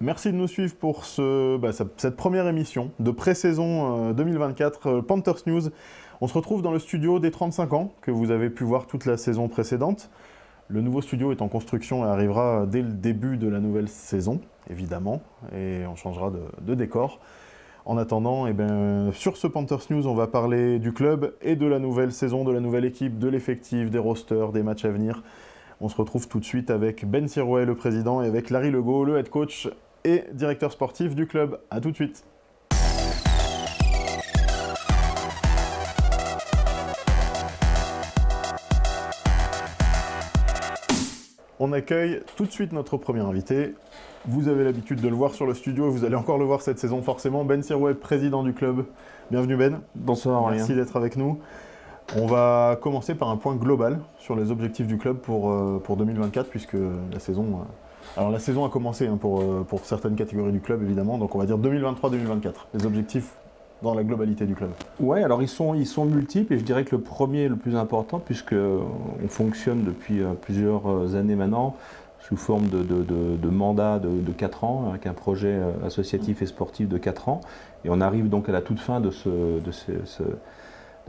Merci de nous suivre pour cette première émission de pré-saison 2024 Panthers News. On se retrouve dans le studio des 35 ans que vous avez pu voir toute la saison précédente. Le nouveau studio est en construction et arrivera dès le début de la nouvelle saison, évidemment, et on changera de décor. En attendant, sur ce Panthers News, on va parler du club et de la nouvelle saison, de la nouvelle équipe, de l'effectif, des rosters, des matchs à venir. On se retrouve tout de suite avec Ben Sirouet, le président, et avec Larry Legault, le head coach et directeur sportif du club. A tout de suite. On accueille tout de suite notre premier invité. Vous avez l'habitude de le voir sur le studio et vous allez encore le voir cette saison forcément. Ben Sirouet, président du club. Bienvenue Ben. Bonsoir Aurélien. Merci d'être avec nous. On va commencer par un point global sur les objectifs du club pour 2024 puisque la saison... Alors la saison a commencé pour certaines catégories du club évidemment, donc on va dire 2023-2024, les objectifs dans la globalité du club. Ouais, alors ils sont multiples et je dirais que le premier est le plus important puisque on fonctionne depuis plusieurs années maintenant sous forme de mandat de 4 ans avec un projet associatif et sportif de 4 ans et on arrive donc à la toute fin de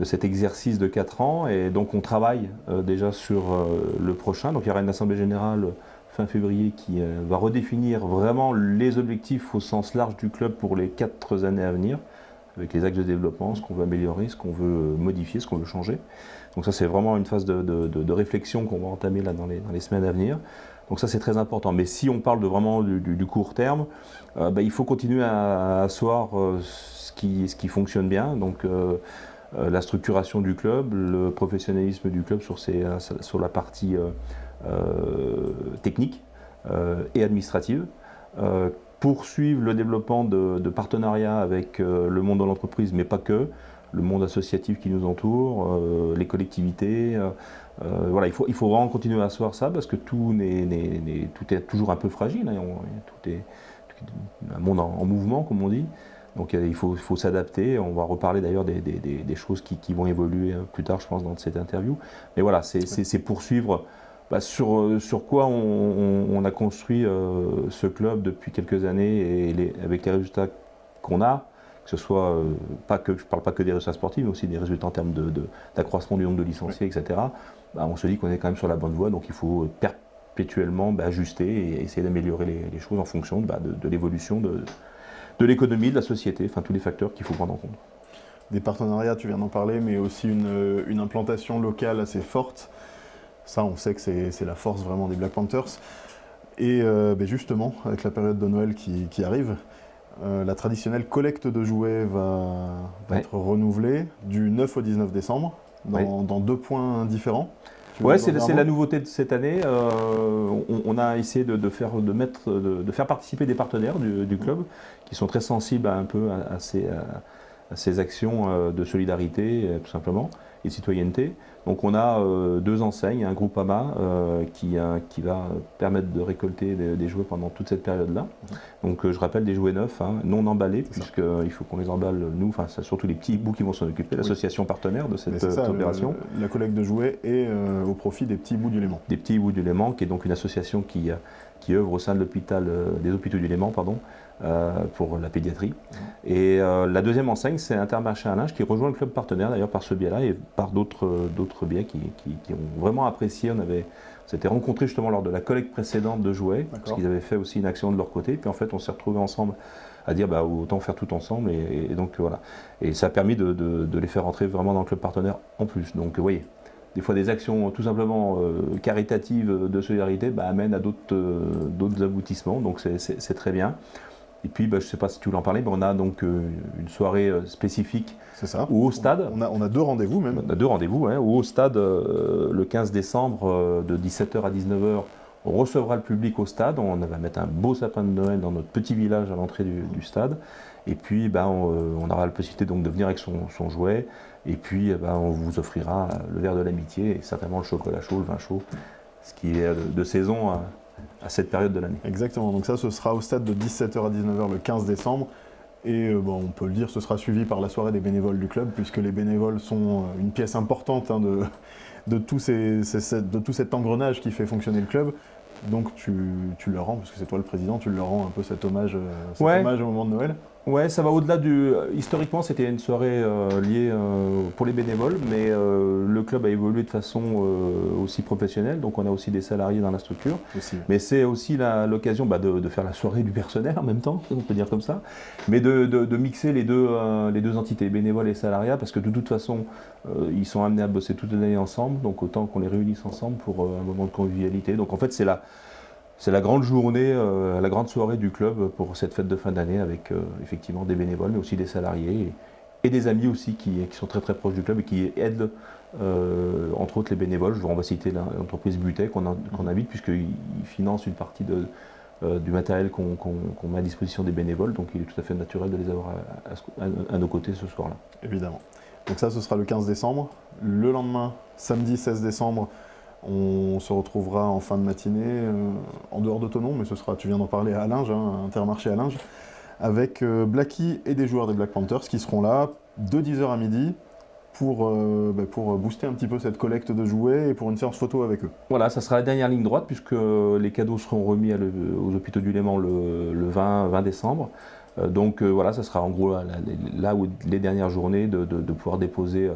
cet exercice de 4 ans et donc on travaille déjà sur le prochain, donc il y aura une assemblée générale fin février qui va redéfinir vraiment les objectifs au sens large du club pour les 4 années à venir, avec les axes de développement, ce qu'on veut améliorer, ce qu'on veut modifier, ce qu'on veut changer. Donc ça c'est vraiment une phase de réflexion qu'on va entamer là dans les semaines à venir. Donc ça c'est très important. Mais si on parle vraiment du court terme, il faut continuer à asseoir ce qui fonctionne bien. Donc la structuration du club, le professionnalisme du club sur la partie technique et administrative, poursuivre le développement de partenariats avec le monde de l'entreprise, mais pas que, le monde associatif qui nous entoure, les collectivités. Voilà, il faut vraiment continuer à asseoir ça parce que tout est toujours un peu fragile, hein, tout est un monde en mouvement, comme on dit. Donc il faut s'adapter, on va reparler d'ailleurs des choses qui vont évoluer plus tard, je pense, dans cette interview. Mais voilà, c'est poursuivre sur quoi on a construit ce club depuis quelques années et avec les résultats qu'on a, que ce soit, je ne parle pas que des résultats sportifs, mais aussi des résultats en termes d'accroissement du nombre de licenciés, etc. On se dit qu'on est quand même sur la bonne voie, donc il faut perpétuellement ajuster et essayer d'améliorer les choses en fonction de l'évolution de l'économie, de la société, enfin tous les facteurs qu'il faut prendre en compte. Des partenariats, tu viens d'en parler, mais aussi une implantation locale assez forte. Ça, on sait que c'est la force vraiment des Black Panthers. Et justement, avec la période de Noël qui arrive, la traditionnelle collecte de jouets va être renouvelée du 9 au 19 décembre, dans 2 points différents. Ouais, c'est la nouveauté de cette année. On a essayé de faire participer des partenaires du club qui sont très sensibles à ces actions de solidarité, tout simplement, et de citoyenneté. Donc on a 2 enseignes, un groupe AMA qui va permettre de récolter des jouets pendant toute cette période-là. Donc je rappelle des jouets neufs, non emballés, puisqu'il faut qu'on les emballe nous, enfin c'est surtout les petits bouts qui vont s'en occuper, l'association partenaire de cette opération. La collecte de jouets est au profit des petits bouts du Léman. Des petits bouts du Léman, qui est donc une association qui œuvre au sein de l'hôpital, des hôpitaux du Léman, pour la pédiatrie. Et la deuxième enseigne, c'est Intermarché à linge qui rejoint le club partenaire d'ailleurs par ce biais-là et par d'autres biais qui ont vraiment apprécié. On s'était rencontrés justement lors de la collecte précédente de jouets, parce qu'ils avaient fait aussi une action de leur côté. Puis en fait, on s'est retrouvés ensemble à dire autant faire tout ensemble. Et donc voilà. Et ça a permis de les faire rentrer vraiment dans le club partenaire en plus. Donc vous voyez, des fois des actions tout simplement caritatives de solidarité amènent à d'autres aboutissements. Donc c'est très bien. Et puis, je ne sais pas si tu voulais en parler, mais on a donc une soirée spécifique au stade. On a 2 rendez-vous même. On a 2 rendez-vous, où au stade, le 15 décembre, de 17h à 19h, on recevra le public au stade. On va mettre un beau sapin de Noël dans notre petit village à l'entrée du stade. Et puis, on aura la possibilité donc de venir avec son jouet. Et puis, on vous offrira le verre de l'amitié et certainement le chocolat chaud, le vin chaud, ce qui est de saison à cette période de l'année. Exactement, donc ça ce sera au stade de 17h à 19h le 15 décembre et on peut le dire, ce sera suivi par la soirée des bénévoles du club puisque les bénévoles sont une pièce importante de tout cet engrenage qui fait fonctionner le club. Donc tu leur rends, parce que c'est toi le président, tu leur rends un peu cet hommage Ouais. au moment de Noël. Ouais, ça va au-delà du. Historiquement, c'était une soirée liée pour les bénévoles, mais le club a évolué de façon aussi professionnelle, donc on a aussi des salariés dans la structure. Aussi. Mais c'est aussi l'occasion de faire la soirée du personnel en même temps, on peut dire comme ça, mais de mixer les deux entités, bénévoles et salariat, parce que de toute façon, ils sont amenés à bosser toute l'année ensemble, donc autant qu'on les réunisse ensemble pour un moment de convivialité. Donc en fait, c'est la grande journée, la grande soirée du club pour cette fête de fin d'année avec effectivement des bénévoles, mais aussi des salariés et des amis aussi qui sont très très proches du club et qui aident entre autres les bénévoles. On va citer l'entreprise Butet qu'on invite puisqu'ils financent une partie du matériel qu'on met à disposition des bénévoles, donc il est tout à fait naturel de les avoir à nos côtés ce soir-là. Évidemment. Donc ça, ce sera le 15 décembre. Le lendemain, samedi 16 décembre, on se retrouvera en fin de matinée, en dehors de Thonon, mais ce sera, tu viens d'en parler, à Linge, Intermarché à Linge, avec Blacky et des joueurs des Black Panthers qui seront là de 10h à midi pour booster un petit peu cette collecte de jouets et pour une séance photo avec eux. Voilà, ça sera la dernière ligne droite puisque les cadeaux seront remis aux hôpitaux du Léman le 20 décembre. Donc voilà, ça sera en gros là où les dernières journées de pouvoir déposer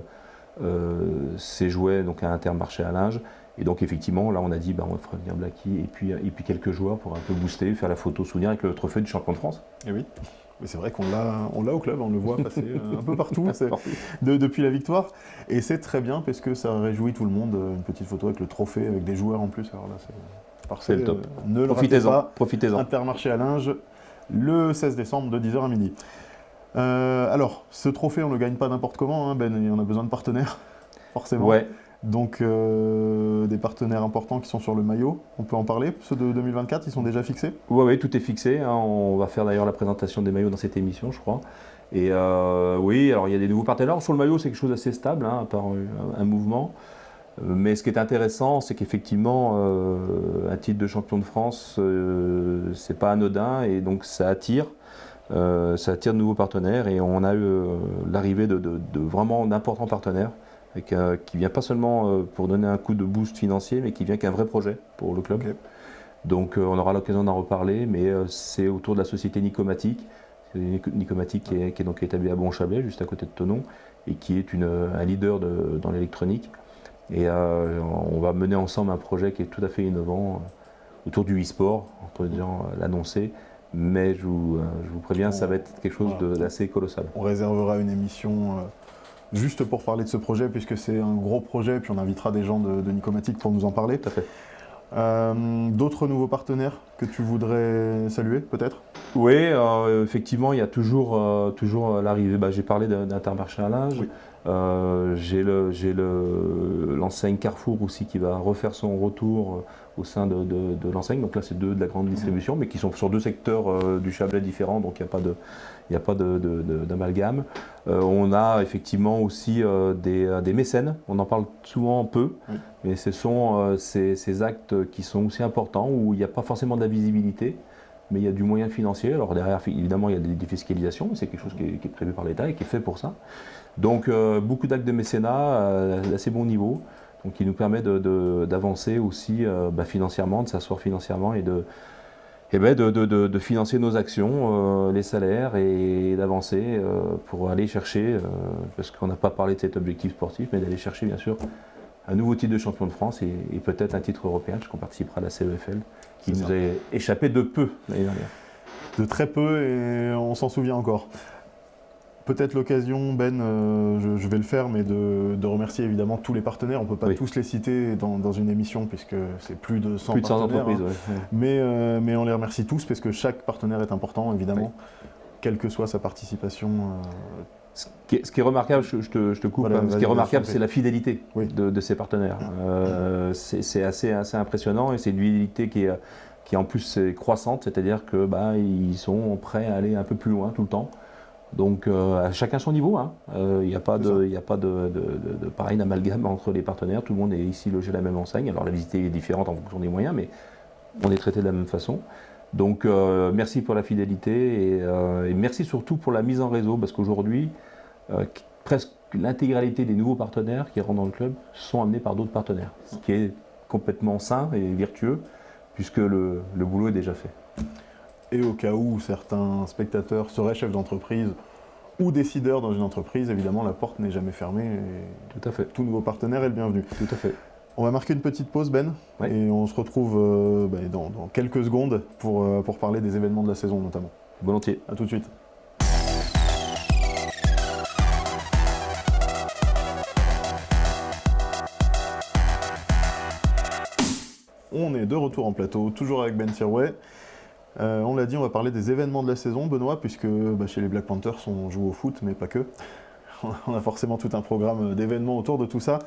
ces jouets donc à Intermarché à Linge. Et donc effectivement, là on a dit on fera venir Blacky et puis quelques joueurs pour un peu booster, faire la photo souvenir avec le trophée du champion de France. Et oui, mais c'est vrai qu'on l'a au club, on le voit passer un peu partout depuis la victoire. Et c'est très bien parce que ça réjouit tout le monde, une petite photo avec le trophée, avec des joueurs en plus. Alors là c'est parfait, c'est le top. Ne le ratez pas, profitez-en. Intermarché à Linge, le 16 décembre de 10h à midi. Alors, ce trophée on ne le gagne pas n'importe comment, Ben, il y en a besoin de partenaires, forcément. Ouais. Donc des partenaires importants qui sont sur le maillot, on peut en parler. Ceux de 2024, ils sont déjà fixés? Oui, tout est fixé. On va faire d'ailleurs la présentation des maillots dans cette émission, je crois. Et oui, alors il y a des nouveaux partenaires. Sur le maillot, c'est quelque chose d'assez stable, à part un mouvement. Mais ce qui est intéressant, c'est qu'effectivement, un titre de champion de France, c'est pas anodin et donc ça attire de nouveaux partenaires. Et on a eu l'arrivée de vraiment d'importants partenaires. Qui ne vient pas seulement pour donner un coup de boost financier, mais qui vient qu'un vrai projet pour le club. Okay. Donc on aura l'occasion d'en reparler, mais c'est autour de la société Nicomatic. Nicomatic qui est donc établie à Bon-Chablais, juste à côté de Thonon, et qui est un leader dans l'électronique. Et on va mener ensemble un projet qui est tout à fait innovant autour du e-sport, on peut dire l'annoncer. Mais je vous préviens, ça va être quelque chose d'assez colossal. On réservera une émission juste pour parler de ce projet, puisque c'est un gros projet, puis on invitera des gens de Nicomatic pour nous en parler. Tout à fait. D'autres nouveaux partenaires que tu voudrais saluer, peut-être? Oui, effectivement, il y a toujours l'arrivée. J'ai parlé d'Intermarché à Linge. Oui. J'ai l'enseigne Carrefour aussi qui va refaire son retour au sein de l'enseigne. Donc là, c'est de la grande distribution, mais qui sont sur deux secteurs du Chablais différents, donc il n'y a pas d'amalgame. On a effectivement aussi des mécènes. On en parle souvent peu, mais ce sont ces actes qui sont aussi importants, où il n'y a pas forcément de la visibilité, mais il y a du moyen financier. Alors derrière, évidemment, il y a des défiscalisations, c'est quelque chose qui est prévu par l'État et qui est fait pour ça. Donc beaucoup d'actes de mécénat d'assez bon niveau, donc qui nous permet d'avancer aussi financièrement, de s'asseoir financièrement et de financer nos actions, les salaires et d'avancer pour aller chercher, parce qu'on n'a pas parlé de cet objectif sportif, mais d'aller chercher bien sûr un nouveau titre de champion de France et peut-être un titre européen, puisqu'on participera à la CEFL, qui nous a échappé de peu l'année dernière. De très peu, et on s'en souvient encore. Peut-être l'occasion, Ben, je vais le faire, mais de remercier évidemment tous les partenaires. On ne peut pas tous les citer dans une émission, puisque c'est plus de 100 partenaires. Entreprises, mais on les remercie tous, parce que chaque partenaire est important, évidemment, quelle que soit sa participation. Ce qui est remarquable, je te coupe, ce qui est remarquable, c'est la fidélité de ces partenaires. C'est assez impressionnant, et c'est une fidélité qui en plus est croissante, c'est-à-dire qu'ils sont prêts à aller un peu plus loin tout le temps. Donc à chacun son niveau, il n'y a pas pareil d'amalgame entre les partenaires, tout le monde est ici logé à la même enseigne. Alors la visite est différente en fonction des moyens, mais on est traité de la même façon. Donc merci pour la fidélité et merci surtout pour la mise en réseau, parce qu'aujourd'hui, presque l'intégralité des nouveaux partenaires qui rentrent dans le club sont amenés par d'autres partenaires, ce qui est complètement sain et vertueux, puisque le boulot est déjà fait. Et au cas où certains spectateurs seraient chefs d'entreprise ou décideurs dans une entreprise, évidemment, la porte n'est jamais fermée. Et Tout à fait. tout nouveau partenaire est le bienvenu. Tout à fait. On va marquer une petite pause, Ben, Ouais. et on se retrouve dans quelques secondes pour parler des événements de la saison notamment. Volontiers. A tout de suite. On est de retour en plateau, toujours avec Ben Sirouet. On l'a dit, on va parler des événements de la saison, Benoît, puisque chez les Black Panthers, on joue au foot, mais pas que. On a forcément tout un programme d'événements autour de tout ça.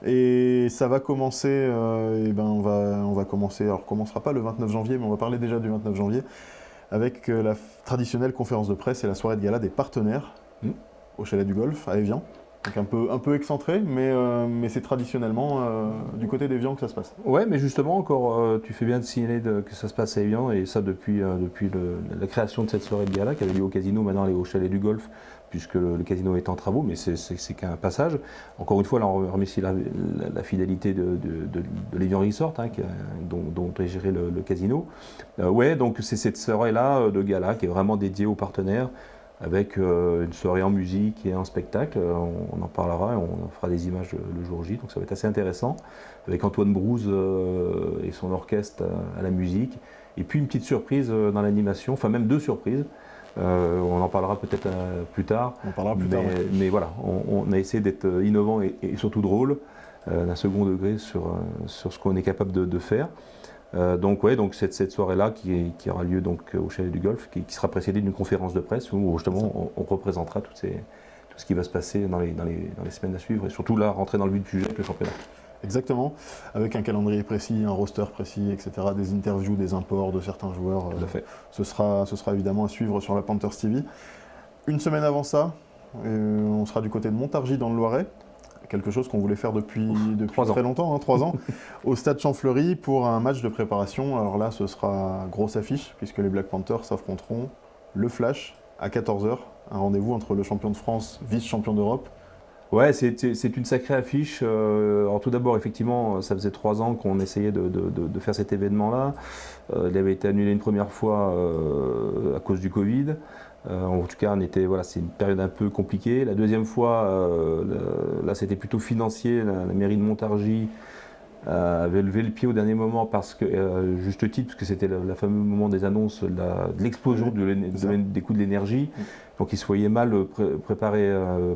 Et ça va commencer, on va commencer, alors on commencera pas le 29 janvier, mais on va parler déjà du 29 janvier, avec la traditionnelle conférence de presse et la soirée de gala des partenaires au Chalet du Golf, à Évian. Donc un peu excentré, mais c'est traditionnellement du côté d'Évian que ça se passe. Ouais, mais justement, encore, tu fais bien de signaler que ça se passe à Évian, et ça depuis la création de cette soirée de gala qui avait lieu au casino, maintenant elle est au Chalet du Golf, puisque le casino est en travaux, mais c'est qu'un passage. Encore une fois, là, on remercie la fidélité de l'Évian Resort, dont est géré le casino. Ouais, donc c'est cette soirée-là de gala qui est vraiment dédiée aux partenaires, avec une soirée en musique et en spectacle. On en parlera et on fera des images le jour J, donc ça va être assez intéressant, avec Antoine Brouze et son orchestre à la musique, et puis une petite surprise dans l'animation, enfin même deux surprises. On en parlera peut-être plus tard. On en parlera plus tard. Mais voilà, on a essayé d'être innovant et surtout drôle, d'un second degré sur ce qu'on est capable de faire. Donc cette soirée-là qui aura lieu donc au Chalet du Golf, qui sera précédée d'une conférence de presse où justement on représentera tout ce qui va se passer dans les semaines à suivre, et surtout là rentrer dans le vif du sujet avec le championnat. Exactement, avec un calendrier précis, un roster précis, etc., des interviews, des imports de certains joueurs. Tout à fait. Ce sera évidemment à suivre sur la Panthers TV. Une semaine avant ça, on sera du côté de Montargis dans le Loiret, quelque chose qu'on voulait faire depuis très longtemps, 3 ans, au Stade Champfleury pour un match de préparation. Alors là, ce sera grosse affiche, puisque les Black Panthers s'affronteront le Flash à 14h, un rendez-vous entre le champion de France, vice-champion d'Europe. Ouais, c'est une sacrée affiche. Alors tout d'abord, effectivement, ça faisait 3 ans qu'on essayait de faire cet événement-là. Il avait été annulé une première fois à cause du Covid. En tout cas, c'est une période un peu compliquée. La deuxième fois, là, c'était plutôt financier. La mairie de Montargis avait levé le pied au dernier moment parce que, juste titre, parce que c'était le fameux moment des annonces de l'explosion des coûts de l'énergie. Donc ils se voyaient mal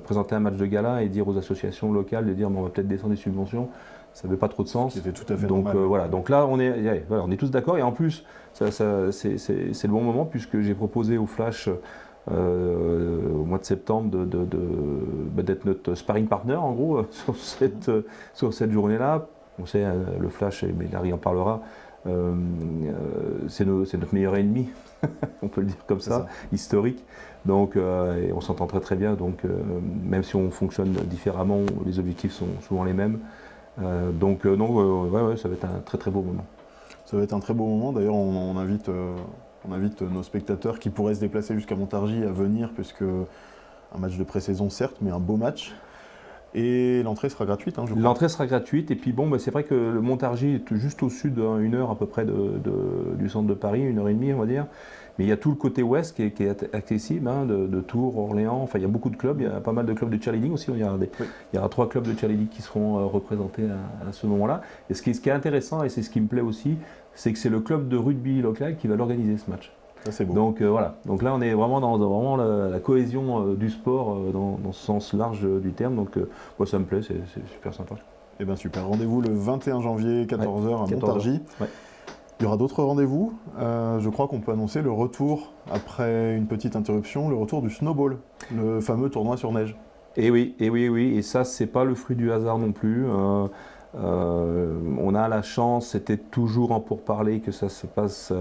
présenter un match de gala et dire aux associations locales de dire on va peut-être descendre des subventions. Ça n'avait pas trop de sens. C'était tout à fait donc normal. voilà. Donc là on est tous d'accord, et en plus c'est le bon moment puisque j'ai proposé au Flash au mois de septembre d'être notre sparring partner en gros sur cette journée-là. On sait, le Flash, mais Larry en parlera, c'est notre meilleur ennemi, on peut le dire comme ça, historique. Donc et on s'entend très bien, donc même si on fonctionne différemment, les objectifs sont souvent les mêmes. Ça va être un très très beau moment. Ça va être un très beau moment, d'ailleurs on invite nos spectateurs qui pourraient se déplacer jusqu'à Montargis à venir, puisque un match de pré-saison certes, mais un beau match. Et l'entrée sera gratuite, je crois. L'entrée sera gratuite, et puis c'est vrai que le Montargis est juste au sud, d'une heure à peu près du centre de Paris, 1h30 on va dire. Mais il y a tout le côté ouest qui est accessible, de Tours, Orléans, enfin il y a beaucoup de clubs, il y a pas mal de clubs de cheerleading aussi, il y aura 3 clubs de cheerleading qui seront représentés à ce moment-là. Et ce qui est intéressant, et c'est ce qui me plaît aussi, c'est que c'est le club de rugby local qui va l'organiser ce match. Ça, c'est beau. Donc voilà, donc là on est vraiment dans la cohésion du sport dans ce sens large du terme, donc moi ça me plaît, c'est super sympa. Eh bien super, rendez-vous le 21 janvier, 14h à Montargis. Ouais. Il y aura d'autres rendez-vous. Je crois qu'on peut annoncer le retour, après une petite interruption, le retour du snowball, le fameux tournoi sur neige. Et oui, et ça c'est pas le fruit du hasard non plus. On a la chance, c'était toujours en pourparlers, que ça se passe,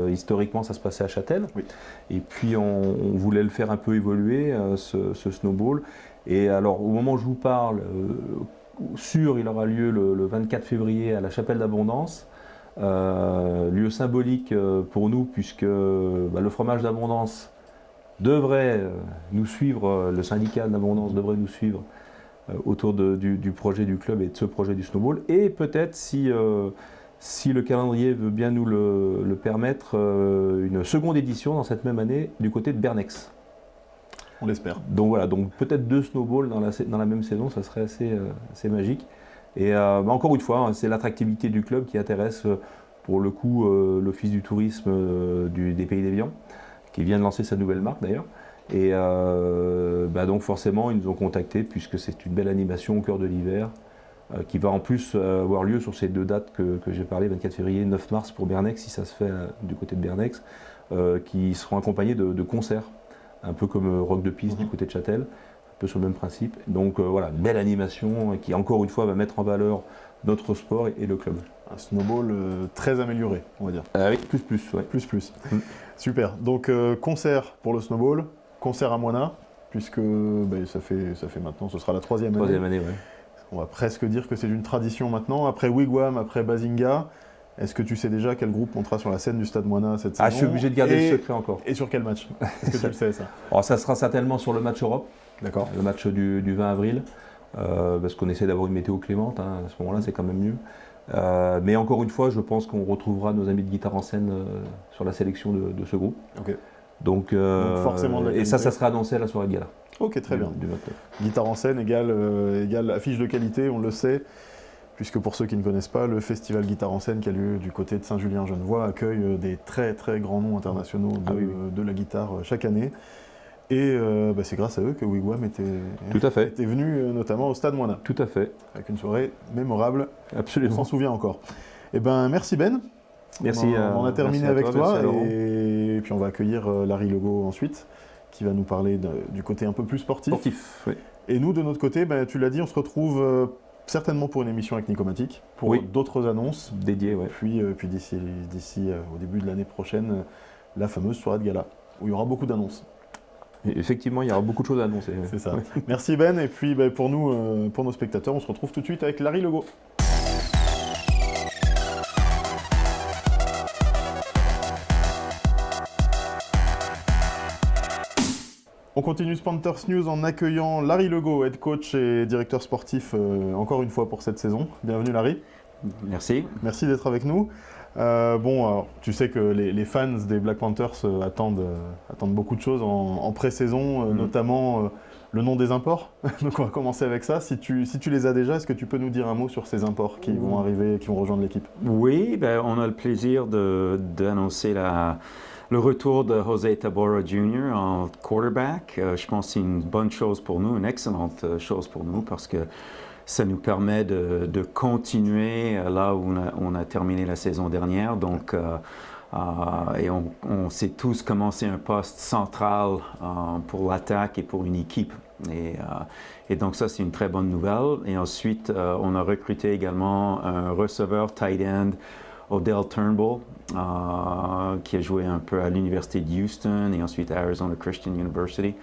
historiquement ça se passait à Châtel. Oui. Et puis on voulait le faire un peu évoluer, ce snowball. Et alors au moment où je vous parle, il aura lieu le 24 février à la Chapelle d'Abondance. Lieu symbolique pour nous, puisque le fromage d'Abondance devrait nous suivre, le syndicat d'Abondance devrait nous suivre autour du projet du club et de ce projet du snowball. Et peut-être si si le calendrier veut bien nous le permettre, une seconde édition dans cette même année du côté de Bernex. On l'espère. Donc voilà, donc peut-être 2 snowballs dans la même saison, ça serait assez magique. Et encore une fois, c'est l'attractivité du club qui intéresse pour le coup l'Office du tourisme des Pays d'Évian, qui vient de lancer sa nouvelle marque d'ailleurs. Et donc forcément, ils nous ont contactés puisque c'est une belle animation au cœur de l'hiver qui va en plus avoir lieu sur ces 2 dates que j'ai parlé, 24 février et 9 mars pour Bernex, si ça se fait du côté de Bernex, qui seront accompagnés de concerts, un peu comme Rock de Piste du côté de Châtel, un peu sur le même principe. Donc voilà, une belle animation qui encore une fois va mettre en valeur notre sport et le club. Un snowball très amélioré, on va dire. Oui, plus, ouais. Plus. Super. Donc concert pour le snowball, concert à Moina, puisque ça fait maintenant, ce sera la 3e année. 3e année, oui. On va presque dire que c'est une tradition maintenant. Après Wigwam, après Bazinga, est-ce que tu sais déjà quel groupe montera sur la scène du Stade Moina cette saison? Je suis obligé de garder le secret encore. Et sur quel match? Est-ce que tu le sais ça? Alors, ça sera certainement sur le match Europe. D'accord. Le match du 20 avril, parce qu'on essaie d'avoir une météo clémente, à ce moment-là c'est quand même mieux. Mais encore une fois, je pense qu'on retrouvera nos amis de Guitare en scène sur la sélection de ce groupe. Ok. Donc forcément de la et qualité. ça sera annoncé à la soirée de gala. Ok, très bien. Du 29. Guitare en scène égale affiche de qualité, on le sait, puisque pour ceux qui ne connaissent pas, le festival Guitare en scène qui a lieu du côté de Saint-Julien-Genevois accueille des très très grands noms internationaux de la guitare chaque année. Et c'est grâce à eux que Wigwam était venu notamment au Stade Moina. Tout à fait. Avec une soirée mémorable. Absolument. On s'en souvient encore. Eh ben, merci Ben. Merci. On a terminé avec toi et puis on va accueillir Larry Legault ensuite, qui va nous parler du côté un peu plus sportif. Oui. Et nous, de notre côté, tu l'as dit, on se retrouve certainement pour une émission avec Nicomatic, pour d'autres annonces. Dédiées, ouais. Puis d'ici au début de l'année prochaine, la fameuse soirée de gala, où il y aura beaucoup d'annonces. Et effectivement, il y aura beaucoup de choses à annoncer. C'est ça. Merci Ben, et puis pour nous, pour nos spectateurs, on se retrouve tout de suite avec Larry Legault. On continue Panthers News en accueillant Larry Legault, head coach et directeur sportif, encore une fois pour cette saison. Bienvenue Larry. Merci. Merci d'être avec nous. Alors, tu sais que les fans des Black Panthers attendent beaucoup de choses en pré-saison, notamment le nom des imports. Donc on va commencer avec ça. Si tu les as déjà, est-ce que tu peux nous dire un mot sur ces imports qui vont arriver, qui vont rejoindre l'équipe? Oui, on a le plaisir d'annoncer le retour de José Tabora Jr. en quarterback. Je pense que c'est une bonne chose pour nous, une excellente chose pour nous, parce que ça nous permet de continuer là où on a terminé la saison dernière. Donc, et on sait tous comment c'est un poste central pour l'attaque et pour une équipe. Et donc ça, c'est une très bonne nouvelle. Et ensuite, on a recruté également un receveur tight end, Odell Turnbull, qui a joué un peu à l'Université de Houston et ensuite à Arizona Christian University,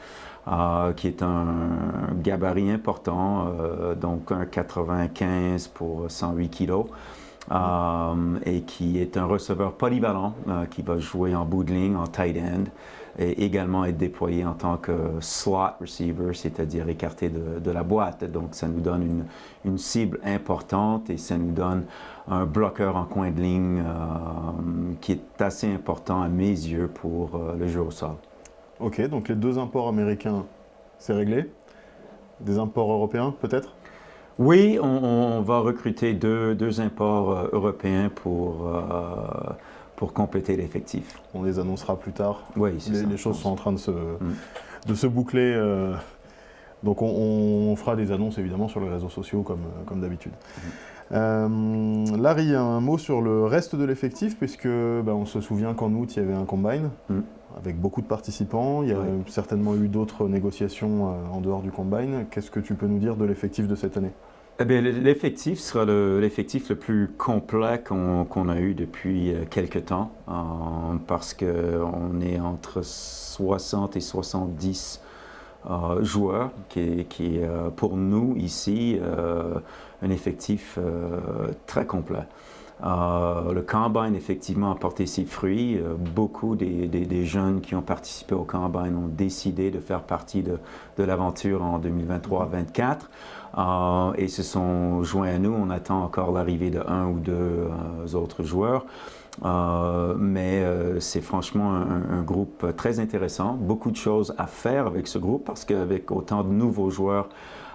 qui est un gabarit important, donc un 95 pour 108 kilos, et qui est un receveur polyvalent, qui va jouer en bout de ligne, en tight end, et également être déployé en tant que slot receiver, c'est-à-dire écarté de la boîte. Donc ça nous donne une cible importante et ça nous donne un bloqueur en coin de ligne qui est assez important à mes yeux pour le jeu au sol. Ok, donc les 2 imports américains, c'est réglé. Des imports européens, peut-être? Oui, on va recruter deux imports européens pour compléter l'effectif. On les annoncera plus tard. Oui, c'est ça. Les choses sont en train de se boucler. Donc on fera des annonces évidemment sur les réseaux sociaux comme d'habitude. Larry, un mot sur le reste de l'effectif, puisque on se souvient qu'en août il y avait un combine avec beaucoup de participants. Il y a certainement eu d'autres négociations en dehors du combine. Qu'est-ce que tu peux nous dire de l'effectif de cette année? Eh bien, l'effectif sera l'effectif le plus complet qu'on a eu depuis quelque temps, parce qu'on est entre 60 et 70 joueurs, qui est pour nous ici un effectif très complet. Le Combine, effectivement, a porté ses fruits. Beaucoup des jeunes qui ont participé au Combine ont décidé de faire partie de l'aventure en 2023-2024. et se sont joints à nous. On attend encore l'arrivée de un ou deux autres joueurs. Mais c'est franchement un groupe très intéressant. Beaucoup de choses à faire avec ce groupe parce qu'avec autant de nouveaux joueurs,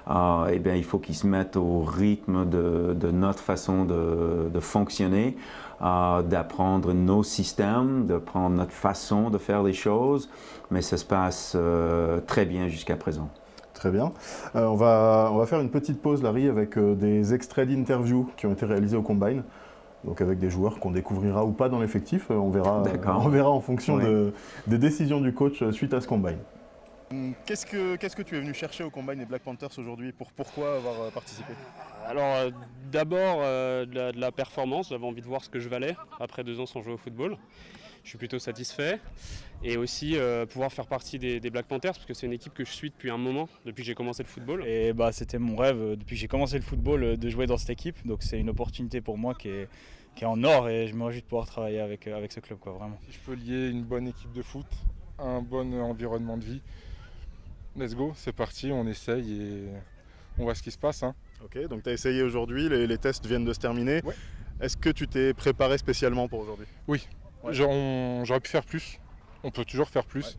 eh bien, il faut qu'ils se mettent au rythme de notre façon de fonctionner, d'apprendre nos systèmes, de prendre notre façon de faire les choses. Mais ça se passe très bien jusqu'à présent. Très bien. On va faire une petite pause, Larry, avec des extraits d'interviews qui ont été réalisés au Combine. Donc avec des joueurs qu'on découvrira ou pas dans l'effectif. On verra en fonction des décisions du coach suite à ce Combine. Qu'est-ce que tu es venu chercher au Combine des Black Panthers aujourd'hui? Pourquoi avoir participé? Alors d'abord de la performance, j'avais envie de voir ce que je valais après 2 ans sans jouer au football. Je suis plutôt satisfait. Et aussi pouvoir faire partie des Black Panthers parce que c'est une équipe que je suis depuis un moment, depuis que j'ai commencé le football. Et c'était mon rêve depuis que j'ai commencé le football de jouer dans cette équipe. Donc c'est une opportunité pour moi qui est en or et je me réjouis de pouvoir travailler avec ce club, quoi, vraiment. Si je peux lier une bonne équipe de foot, un bon environnement de vie, let's go, c'est parti, on essaye et on voit ce qui se passe. Hein. Ok, donc tu as essayé aujourd'hui, les tests viennent de se terminer. Ouais. Est-ce que tu t'es préparé spécialement pour aujourd'hui? Oui, ouais. J'aurais pu faire plus, on peut toujours faire plus.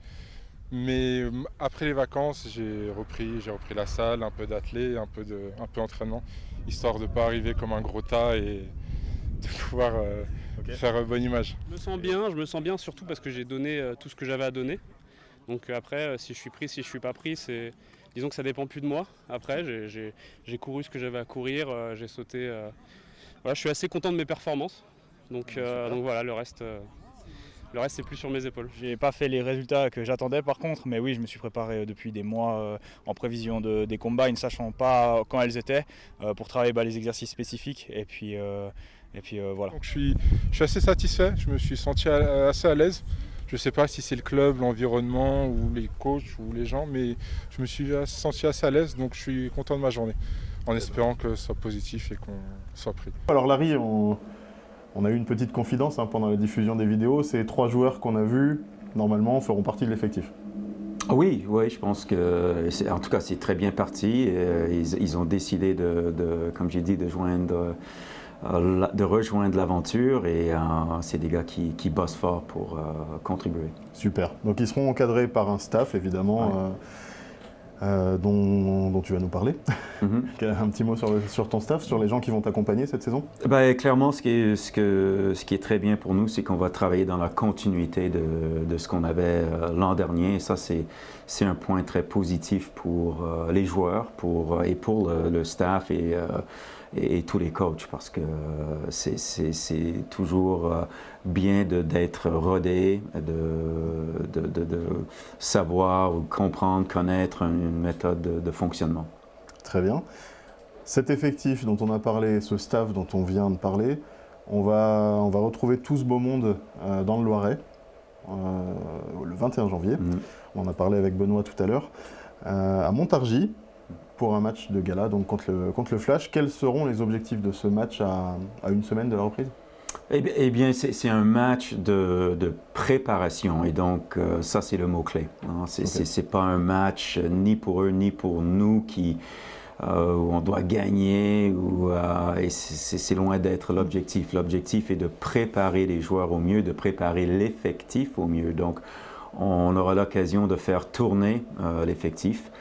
Ouais. Mais après les vacances, j'ai repris la salle, un peu d'athlé, un peu d'entraînement, histoire de ne pas arriver comme un gros tas et de pouvoir faire bonne image. Je me sens bien surtout parce que j'ai donné tout ce que j'avais à donner. Donc après, si je suis pris, si je ne suis pas pris, disons que ça ne dépend plus de moi. Après, j'ai couru ce que j'avais à courir, j'ai sauté. Voilà, je suis assez content de mes performances. Donc voilà, le reste c'est plus sur mes épaules. J'ai pas fait les résultats que j'attendais par contre, mais oui, je me suis préparé depuis des mois en prévision des combines, sachant pas quand elles étaient, pour travailler les exercices spécifiques. Et puis voilà. Donc, je suis assez satisfait, je me suis senti assez à l'aise. Je ne sais pas si c'est le club, l'environnement ou les coachs ou les gens, mais je me suis senti assez à l'aise, donc je suis content de ma journée, en espérant que ce soit positif et qu'on soit pris. Alors Larry, on a eu une petite confidence pendant la diffusion des vidéos. Ces 3 joueurs qu'on a vus, normalement, feront partie de l'effectif. Oui, je pense que, en tout cas, c'est très bien parti. Ils ont décidé comme j'ai dit, de rejoindre l'aventure et c'est des gars qui bossent fort pour contribuer. Super. Donc ils seront encadrés par un staff, évidemment, dont tu vas nous parler. Un petit mot sur ton staff, sur les gens qui vont t'accompagner cette saison? Clairement, ce qui est très bien pour nous, c'est qu'on va travailler dans la continuité de ce qu'on avait l'an dernier. Et ça, c'est un point très positif pour les joueurs et pour le staff et tous les coachs, parce que c'est toujours bien d'être rodé, de savoir, comprendre, connaître une méthode de fonctionnement. Très bien. Cet effectif dont on a parlé, ce staff dont on vient de parler, on va retrouver tout ce beau monde dans le Loiret, le 21 janvier. On en a parlé avec Benoît tout à l'heure, à Montargis, pour un match de gala donc contre le Flash. Quels seront les objectifs de ce match à une semaine de la reprise? Eh bien, c'est un match de préparation et donc ça, c'est le mot-clé. C'est pas un match ni pour eux ni pour nous où on doit gagner. Et c'est loin d'être l'objectif. L'objectif est de préparer les joueurs au mieux, de préparer l'effectif au mieux. Donc, on aura l'occasion de faire tourner l'effectif.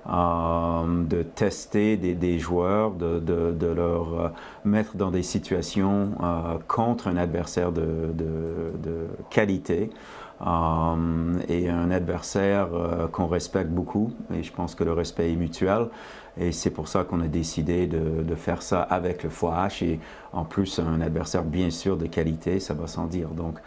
De tester des joueurs, de leur mettre dans des situations contre un adversaire de qualité et un adversaire qu'on respecte beaucoup. Et je pense que le respect est mutuel. Et c'est pour ça qu'on a décidé de faire ça avec le FOH et en plus un adversaire bien sûr de qualité, ça va sans dire. Donc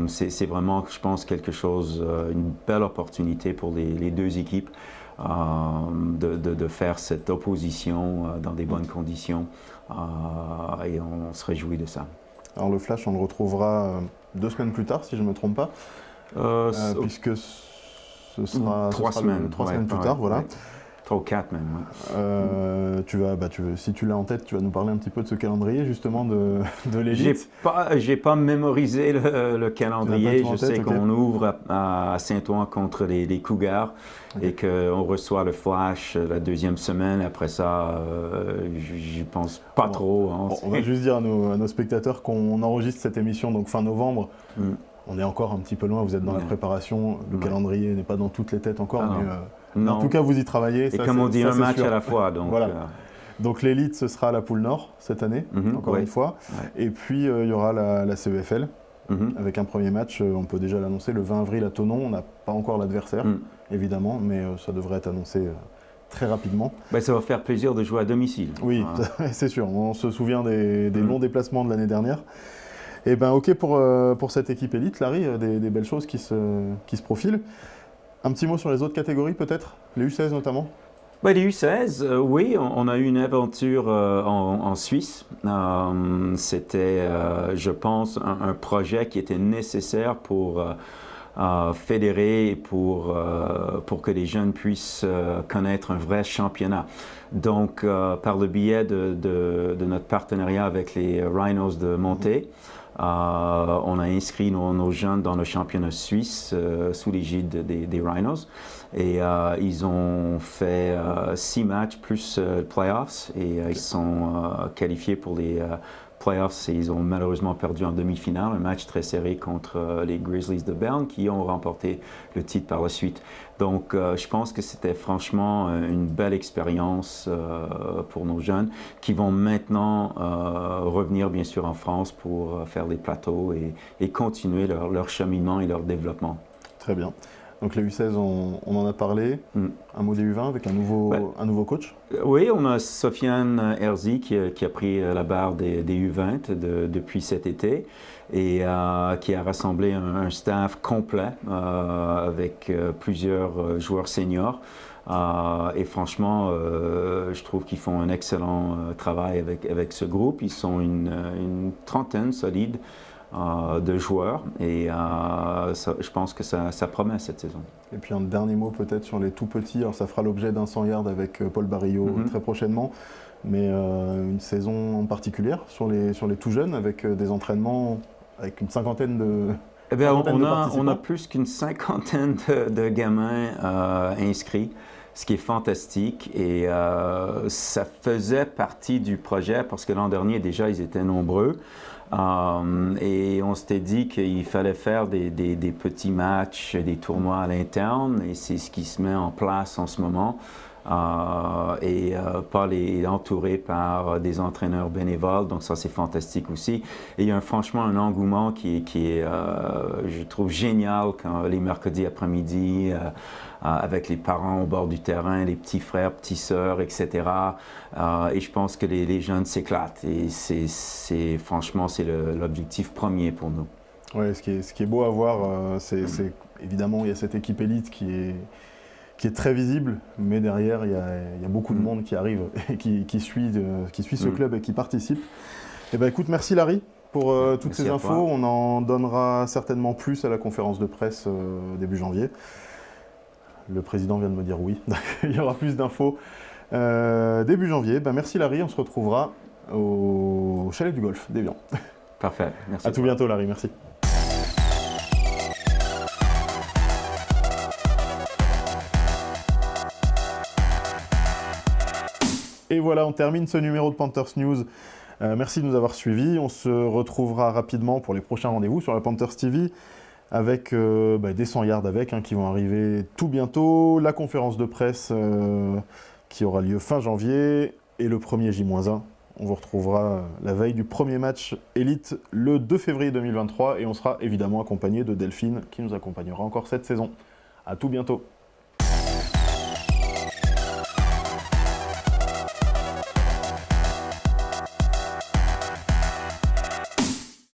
c'est vraiment, je pense, quelque chose, une belle opportunité pour les deux équipes. De faire cette opposition dans des bonnes conditions et on se réjouit de ça. Alors le Flash, on le retrouvera 2 semaines plus tard, si je ne me trompe pas, puisque ce sera 3 semaines, 3 semaines plus tard, voilà. 3 ou 4 même. Ouais. Si tu l'as en tête, tu vas nous parler un petit peu de ce calendrier justement de l'élite. J'ai pas mémorisé le Tu l'as calendrier. pas tout en Je sais tête, qu'on ouvre à Saint-Ouen contre les Cougars et qu'on reçoit le Flash la deuxième semaine. Après ça, j'y pense pas trop. Hein. On va juste dire à nos spectateurs qu'on enregistre cette émission donc fin novembre. Mm. On est encore un petit peu loin, vous êtes dans la préparation. Le calendrier n'est pas dans toutes les têtes encore, mais en tout cas vous y travaillez. Et comme on dit, un match à la fois. Donc, voilà. Donc l'élite, ce sera à la poule Nord cette année, encore une fois. Ouais. Et puis il y aura la CEFL avec un premier match, on peut déjà l'annoncer, le 20 avril à Thonon. On n'a pas encore l'adversaire, évidemment, mais ça devrait être annoncé très rapidement. Ben, ça va faire plaisir de jouer à domicile. Oui, c'est sûr. On se souvient des longs déplacements de l'année dernière. Et ben ok pour cette équipe élite, Larry, des belles choses qui se profilent. Un petit mot sur les autres catégories peut-être, les U16 notamment. Ben, les U16, oui, on a eu une aventure en Suisse. C'était, je pense, un projet qui était nécessaire pour fédérer et pour que les jeunes puissent connaître un vrai championnat. Donc, par le biais de notre partenariat avec les Rhinos de Monté, on a inscrit nos jeunes dans le championnat suisse sous l'égide des Rhinos. Et ils ont fait 6 matchs plus playoffs et ils sont qualifiés pour les playoffs et ils ont malheureusement perdu en demi-finale, un match très serré contre les Grizzlies de Berne qui ont remporté le titre par la suite. Donc je pense que c'était franchement une belle expérience pour nos jeunes qui vont maintenant revenir bien sûr en France pour faire des plateaux et continuer leur cheminement et leur développement. Très bien. Donc les U16, on en a parlé. Un mot des U20 avec un nouveau coach. Oui, on a Sofiane Herzi qui a pris la barre des U20 depuis cet été et qui a rassemblé un staff complet avec plusieurs joueurs seniors. Et franchement, je trouve qu'ils font un excellent travail avec ce groupe. Ils sont une trentaine solide de joueurs et je pense que ça promet cette saison. Et puis un dernier mot peut-être sur les tout petits, alors ça fera l'objet d'un 100 yards avec Paul Barillot très prochainement, mais une saison particulière sur les tout jeunes avec des entraînements avec une cinquantaine de... Eh bien, on a plus qu'une cinquantaine de gamins inscrits, ce qui est fantastique et ça faisait partie du projet parce que l'an dernier déjà ils étaient nombreux. Et on s'était dit qu'il fallait faire des petits matchs, des tournois à l'interne, et c'est ce qui se met en place en ce moment. Et pas les entourer par des entraîneurs bénévoles, donc ça c'est fantastique aussi. Et il y a franchement un engouement qui est je trouve génial quand les mercredis après-midi avec les parents au bord du terrain, les petits frères, petites sœurs, etc. Et je pense que les jeunes s'éclatent et franchement c'est l'objectif premier pour nous. Ouais, ce qui est beau à voir, c'est évidemment il y a cette équipe élite qui est très visible, mais derrière, il y a beaucoup de monde qui arrive et qui suit ce club et qui participe. Eh ben, écoute, merci Larry pour toutes ces infos. On en donnera certainement plus à la conférence de presse début janvier. Le président vient de me dire oui, il y aura plus d'infos début janvier. Ben, merci Larry, on se retrouvera au Chalet du Golf d'Évian. Parfait, merci. À tout bientôt Larry, merci. Et voilà, on termine ce numéro de Panthers News. Merci de nous avoir suivis. On se retrouvera rapidement pour les prochains rendez-vous sur la Panthers TV avec des 100 yards qui vont arriver tout bientôt. La conférence de presse qui aura lieu fin janvier et le premier J-1. On vous retrouvera la veille du premier match Elite le 2 février 2023 et on sera évidemment accompagné de Delphine qui nous accompagnera encore cette saison. À tout bientôt.